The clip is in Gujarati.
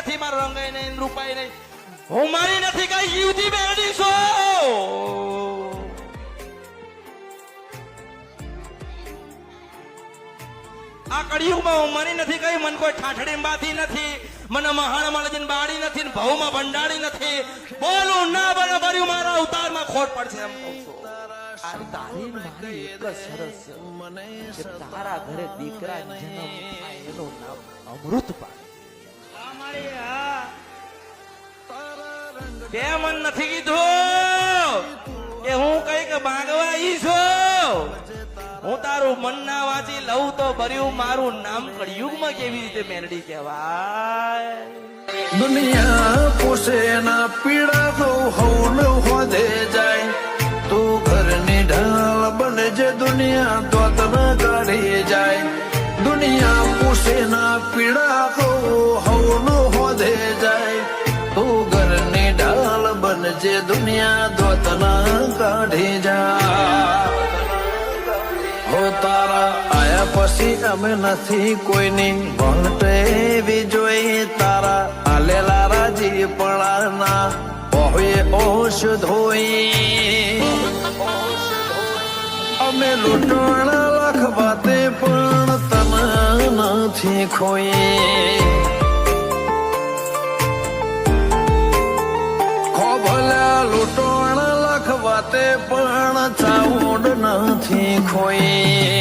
નથી, મારો રંગાઈ નહીં, રૂપાઈ નહીં, હું મારી નથી કઈ જીવતી બેરડી છો. આ કળિયુગમાં હું મરી નથી કઈ, મન કોઈ ઠાઠડી બાથી નથી, મને મહાણ મળે બાળી નથી, ભાવમાં ભંડાળી નથી. બોલું ના બને ભર્યું, મારા અવતારમાં ખોટ પડશે એમ કહું છું. તારી મારી એક જ શરત છે કે તારા ઘરે દીકરા જન્મ થાય એનું નામ અમૃત પાડે. તે મન નથી કીધું કે હું કઈક ભાગવા ઈ છું. હું તારું મન ના વાંચી લઉં તો ભર્યું મારું નામ કળિયુગમાં કેવી રીતે મેરડી કહેવાય. દુનિયા પૂછે ના પીડા તો હવન હોદે જાય, તું ઘરની ઢાલ બનજે દુનિયા દોત ના કાઢી જાય. દુનિયા પૂછે ના પીડા તો હવન હોદે જાય, તું ઘરની ઢાલ બનજે દુનિયા દોત ના કાઢી જાય. હો તારા આયા પછી અમે નથી કોઈની ભંટ એવી જોઈ, તારા આલેલા રાજી પણાના ઓહે ઓશ ધોઈ. અમે લૂંટણા લાખ વાતે પણ તન નથી ખોઈ. ખોભલ્યા લૂંટણા લાખ વાતે પણ ચાઉડ નથી ખોઈ.